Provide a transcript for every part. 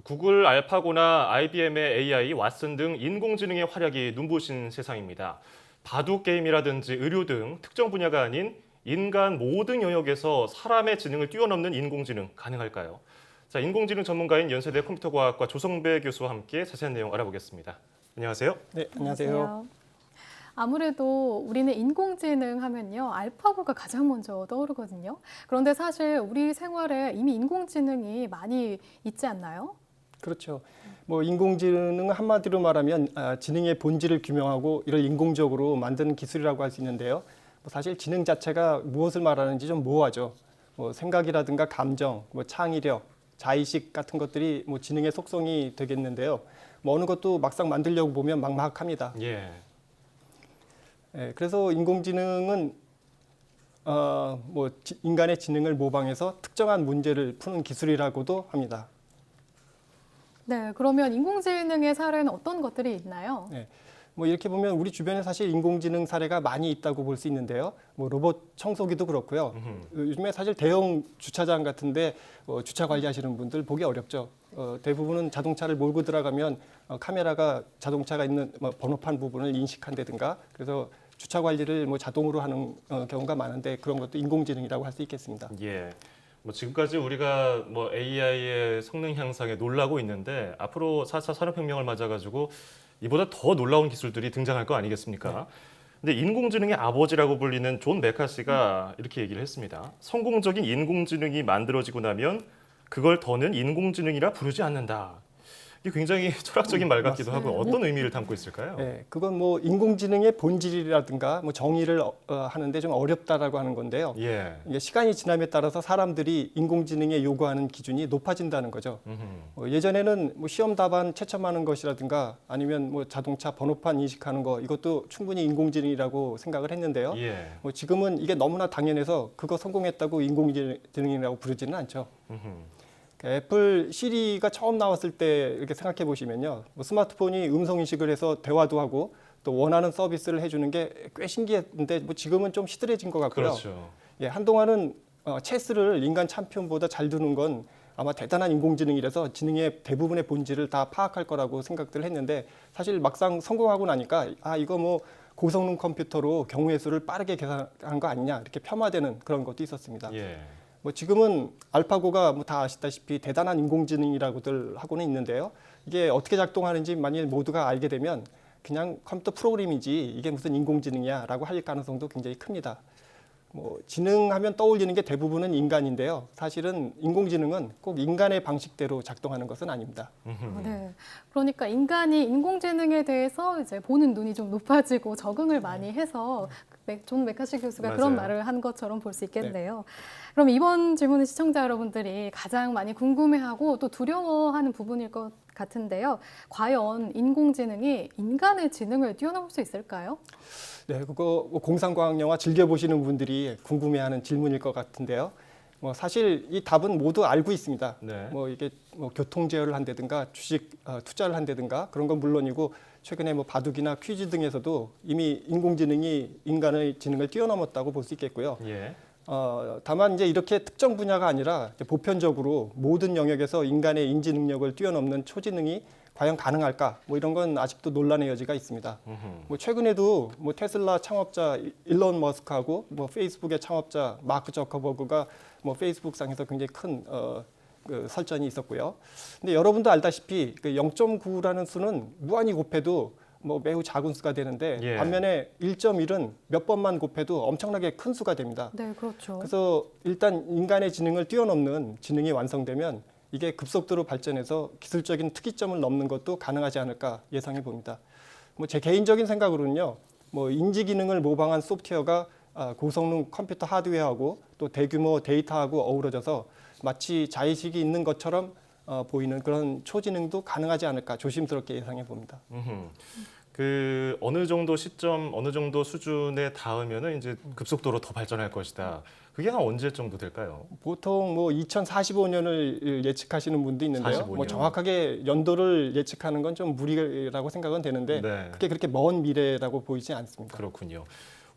구글 알파고나 IBM의 AI, 왓슨 등 인공지능의 활약이 눈부신 세상입니다. 바둑 게임이라든지 의료 등 특정 분야가 아닌 인간 모든 영역에서 사람의 지능을 뛰어넘는 인공지능 가능할까요? 자, 인공지능 전문가인 연세대 컴퓨터과학과 조성배 교수와 함께 자세한 내용 알아보겠습니다. 안녕하세요. 네, 안녕하세요. 아무래도 우리는 인공지능 하면요, 알파고가 가장 먼저 떠오르거든요. 그런데 사실 우리 생활에 이미 인공지능이 많이 있지 않나요? 그렇죠. 인공지능은 한마디로 말하면 지능의 본질을 규명하고 이를 인공적으로 만드는 기술이라고 할 수 있는데요. 사실 지능 자체가 무엇을 말하는지 좀 모호하죠. 생각이라든가 감정, 창의력, 자의식 같은 것들이 지능의 속성이 되겠는데요. 어느 것도 막상 만들려고 보면 막막합니다. 예. 그래서 인공지능은 인간의 지능을 모방해서 특정한 문제를 푸는 기술이라고도 합니다. 네, 그러면 인공지능의 사례는 어떤 것들이 있나요? 네. 이렇게 보면 우리 주변에 사실 인공지능 사례가 많이 있다고 볼 수 있는데요. 로봇 청소기도 그렇고요. 요즘에 사실 대형 주차장 같은데 주차 관리하시는 분들 보기 어렵죠. 대부분은 자동차를 몰고 들어가면 카메라가 자동차가 있는 번호판 부분을 인식한다든가 그래서 주차 관리를 자동으로 하는 경우가 많은데 그런 것도 인공지능이라고 할 수 있겠습니다. 예. 지금까지 우리가 AI의 성능 향상에 놀라고 있는데 앞으로 4차 산업혁명을 맞아가지고 이보다 더 놀라운 기술들이 등장할 거 아니겠습니까? 네. 근데 인공지능의 아버지라고 불리는 존 메카시가 이렇게 얘기를 했습니다. 성공적인 인공지능이 만들어지고 나면 그걸 더는 인공지능이라 부르지 않는다. 이게 굉장히 철학적인 말 같기도 하고 어떤 의미를 담고 있을까요? 네, 그건 인공지능의 본질이라든가 정의를 하는데 좀 어렵다라고 하는 건데요. 예. 이게 시간이 지남에 따라서 사람들이 인공지능에 요구하는 기준이 높아진다는 거죠. 예전에는 시험 답안 채점하는 것이라든가 아니면 자동차 번호판 인식하는 거 이것도 충분히 인공지능이라고 생각을 했는데요. 예. 지금은 이게 너무나 당연해서 그거 성공했다고 인공지능이라고 부르지는 않죠. 애플 시리가 처음 나왔을 때 이렇게 생각해 보시면요. 스마트폰이 음성 인식을 해서 대화도 하고 또 원하는 서비스를 해주는 게 꽤 신기했는데 지금은 좀 시들해진 것 같고요. 그렇죠. 예, 한동안은 체스를 인간 챔피언보다 잘 두는 건 아마 대단한 인공지능이라서 지능의 대부분의 본질을 다 파악할 거라고 생각들 했는데 사실 막상 성공하고 나니까 이거 고성능 컴퓨터로 경우의 수를 빠르게 계산한 거 아니냐 이렇게 폄하되는 그런 것도 있었습니다. 예. 지금은 알파고가 다 아시다시피 대단한 인공지능이라고들 하고는 있는데요. 이게 어떻게 작동하는지 만일 모두가 알게 되면 그냥 컴퓨터 프로그램이지 이게 무슨 인공지능이야라고 할 가능성도 굉장히 큽니다. 지능하면 떠올리는 게 대부분은 인간인데요. 사실은 인공지능은 꼭 인간의 방식대로 작동하는 것은 아닙니다. 네, 그러니까 인간이 인공지능에 대해서 이제 보는 눈이 좀 높아지고 적응을 많이 해서 존 메카시 교수가 맞아요. 그런 말을 한 것처럼 볼 수 있겠네요. 그럼 이번 질문은 시청자 여러분들이 가장 많이 궁금해하고 또 두려워하는 부분일 것 같은데요. 과연 인공지능이 인간의 지능을 뛰어넘을 수 있을까요? 네, 그거 공상과학 영화 즐겨보시는 분들이 궁금해하는 질문일 것 같은데요. 사실 이 답은 모두 알고 있습니다. 네. 이게 교통 제어를 한다든가 주식 투자를 한다든가 그런 건 물론이고 최근에 바둑이나 퀴즈 등에서도 이미 인공지능이 인간의 지능을 뛰어넘었다고 볼 수 있겠고요. 예. 다만 이제 이렇게 특정 분야가 아니라 보편적으로 모든 영역에서 인간의 인지 능력을 뛰어넘는 초지능이 과연 가능할까? 이런 건 아직도 논란의 여지가 있습니다. 최근에도 테슬라 창업자 일론 머스크하고 페이스북의 창업자 마크 저커버그가 페이스북상에서 굉장히 큰 설전이 있었고요. 근데 여러분도 알다시피 0.9라는 수는 무한히 곱해도 매우 작은 수가 되는데 예. 반면에 1.1은 몇 번만 곱해도 엄청나게 큰 수가 됩니다. 네, 그렇죠. 그래서 일단 인간의 지능을 뛰어넘는 지능이 완성되면 이게 급속도로 발전해서 기술적인 특이점을 넘는 것도 가능하지 않을까 예상해 봅니다. 제 개인적인 생각으로는요, 인지 기능을 모방한 소프트웨어가 고성능 컴퓨터 하드웨어하고 또 대규모 데이터하고 어우러져서 마치 자의식이 있는 것처럼 보이는 그런 초지능도 가능하지 않을까 조심스럽게 예상해 봅니다. 어느 정도 시점, 어느 정도 수준에 닿으면은 이제 급속도로 더 발전할 것이다. 그게 한 언제 정도 될까요? 보통 2045년을 예측하시는 분도 있는데요. 45년. 정확하게 연도를 예측하는 건 좀 무리라고 생각은 되는데 네. 그게 그렇게 먼 미래라고 보이지 않습니다. 그렇군요.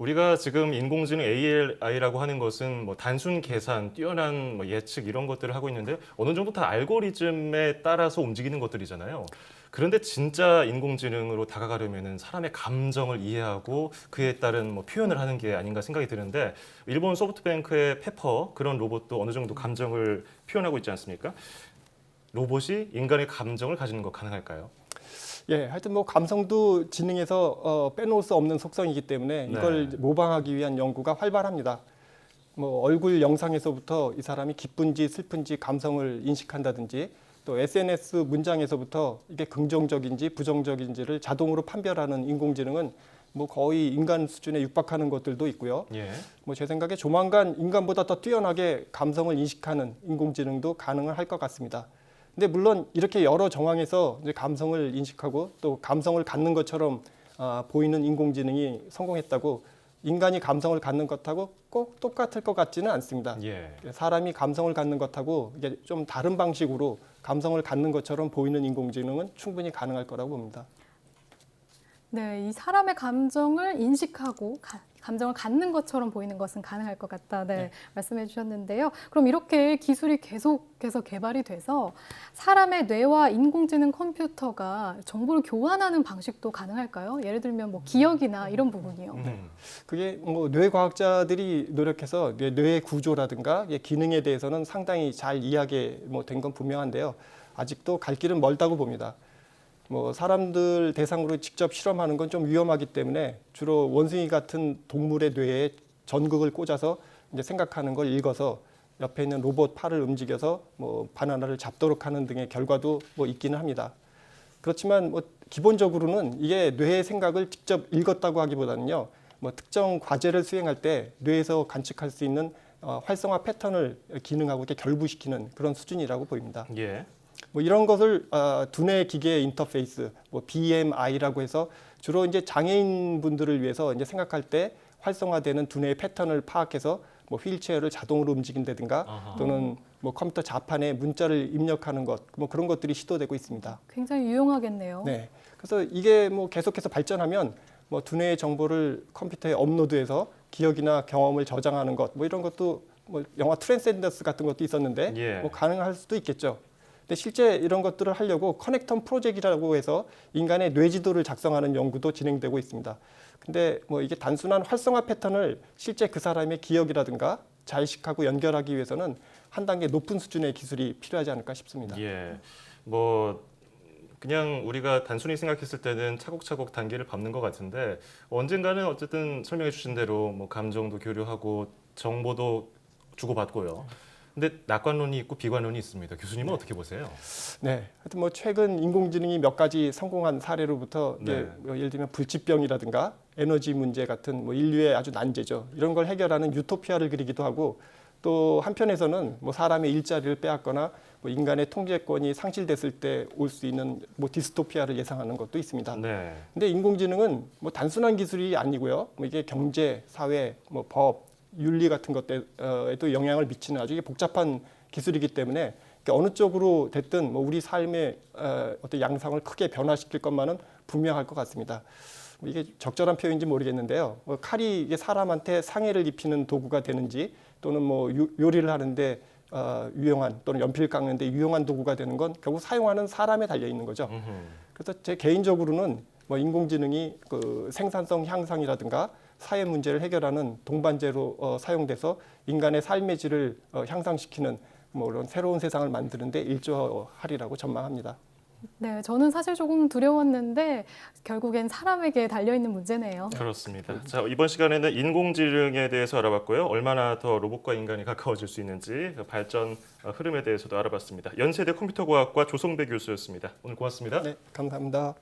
우리가 지금 인공지능 AI라고 하는 것은 뭐 단순 계산, 뛰어난 뭐 예측 이런 것들을 하고 있는데 어느 정도 다 알고리즘에 따라서 움직이는 것들이잖아요. 그런데 진짜 인공지능으로 다가가려면은 사람의 감정을 이해하고 그에 따른 뭐 표현을 하는 게 아닌가 생각이 드는데 일본 소프트뱅크의 페퍼 그런 로봇도 어느 정도 감정을 표현하고 있지 않습니까? 로봇이 인간의 감정을 가지는 거 가능할까요? 예, 하여튼 뭐 감성도 지능에서 빼놓을 수 없는 속성이기 때문에 이걸 네. 모방하기 위한 연구가 활발합니다. 뭐 얼굴 영상에서부터 이 사람이 기쁜지 슬픈지 감성을 인식한다든지 또 SNS 문장에서부터 이게 긍정적인지 부정적인지를 자동으로 판별하는 인공지능은 뭐 거의 인간 수준에 육박하는 것들도 있고요. 예. 뭐 제 생각에 조만간 인간보다 더 뛰어나게 감성을 인식하는 인공지능도 가능을 할 것 같습니다. 근데 물론 이렇게 여러 정황에서 이제 감성을 인식하고 또 감성을 갖는 것처럼 보이는 인공지능이 성공했다고 인간이 감성을 갖는 것하고 꼭 똑같을 것 같지는 않습니다. 예. 사람이 감성을 갖는 것하고 이게 좀 다른 방식으로 감성을 갖는 것처럼 보이는 인공지능은 충분히 가능할 거라고 봅니다. 네, 이 사람의 감정을 인식하고 감정을 갖는 것처럼 보이는 것은 가능할 것 같다. 네, 말씀해 주셨는데요. 그럼 이렇게 기술이 계속해서 개발이 돼서 사람의 뇌와 인공지능 컴퓨터가 정보를 교환하는 방식도 가능할까요? 예를 들면 뭐 기억이나 이런 부분이요. 그게 뭐 뇌과학자들이 노력해서 뇌의 구조라든가 기능에 대해서는 상당히 잘 이해하게 뭐 된 건 분명한데요. 아직도 갈 길은 멀다고 봅니다. 뭐 사람들 대상으로 직접 실험하는 건 좀 위험하기 때문에 주로 원숭이 같은 동물의 뇌에 전극을 꽂아서 이제 생각하는 걸 읽어서 옆에 있는 로봇 팔을 움직여서 뭐 바나나를 잡도록 하는 등의 결과도 뭐 있기는 합니다. 그렇지만 뭐 기본적으로는 이게 뇌의 생각을 직접 읽었다고 하기보다는요, 뭐 특정 과제를 수행할 때 뇌에서 관측할 수 있는 활성화 패턴을 기능하고 이렇게 결부시키는 그런 수준이라고 보입니다. 예. 뭐 이런 것을 두뇌 기계 인터페이스, 뭐 BMI라고 해서 주로 이제 장애인 분들을 위해서 이제 생각할 때 활성화되는 두뇌의 패턴을 파악해서 뭐 휠체어를 자동으로 움직인다든가 아하. 또는 뭐 컴퓨터 자판에 문자를 입력하는 것, 뭐 그런 것들이 시도되고 있습니다. 굉장히 유용하겠네요. 네. 그래서 이게 뭐 계속해서 발전하면 뭐 두뇌의 정보를 컴퓨터에 업로드해서 기억이나 경험을 저장하는 것, 뭐 이런 것도 뭐 영화 트랜센던스 같은 것도 있었는데 예. 뭐 가능할 수도 있겠죠. 근데 실제 이런 것들을 하려고 커넥텀 프로젝트라고 해서 인간의 뇌지도를 작성하는 연구도 진행되고 있습니다. 근데 뭐 이게 단순한 활성화 패턴을 실제 그 사람의 기억이라든가 자의식하고 연결하기 위해서는 한 단계 높은 수준의 기술이 필요하지 않을까 싶습니다. 예. 뭐 그냥 우리가 단순히 생각했을 때는 차곡차곡 단계를 밟는 것 같은데 언젠가는 어쨌든 설명해 주신 대로 뭐 감정도 교류하고 정보도 주고받고요. 근데 낙관론이 있고 비관론이 있습니다. 교수님은 어떻게 보세요? 네, 하여튼 뭐 최근 인공지능이 몇 가지 성공한 사례로부터 이제 뭐 예를 들면 불치병이라든가 에너지 문제 같은 뭐 인류의 아주 난제죠. 이런 걸 해결하는 유토피아를 그리기도 하고 또 한편에서는 뭐 사람의 일자리를 빼앗거나 뭐 인간의 통제권이 상실됐을 때 올 수 있는 뭐 디스토피아를 예상하는 것도 있습니다. 네. 근데 인공지능은 뭐 단순한 기술이 아니고요. 뭐 이게 경제, 사회, 뭐 법, 윤리 같은 것에도 영향을 미치는 아주 복잡한 기술이기 때문에 어느 쪽으로 됐든 뭐 우리 삶의 어떤 양상을 크게 변화시킬 것만은 분명할 것 같습니다. 이게 적절한 표현인지 모르겠는데요. 칼이 이게 사람한테 상해를 입히는 도구가 되는지 또는 뭐 요리를 하는데 유용한 또는 연필 깎는데 유용한 도구가 되는 건 결국 사용하는 사람에 달려 있는 거죠. 그래서 제 개인적으로는 뭐 인공지능이 그 생산성 향상이라든가 사회 문제를 해결하는 동반제로 사용돼서 인간의 삶의 질을 향상시키는 뭐 이런 새로운 세상을 만드는데 일조하리라고 전망합니다. 네, 저는 사실 조금 두려웠는데 결국엔 사람에게 달려있는 문제네요. 그렇습니다. 자, 이번 시간에는 인공지능에 대해서 알아봤고요. 얼마나 더 로봇과 인간이 가까워질 수 있는지 그 발전 흐름에 대해서도 알아봤습니다. 연세대 컴퓨터공학과 조성배 교수였습니다. 오늘 고맙습니다. 네, 감사합니다.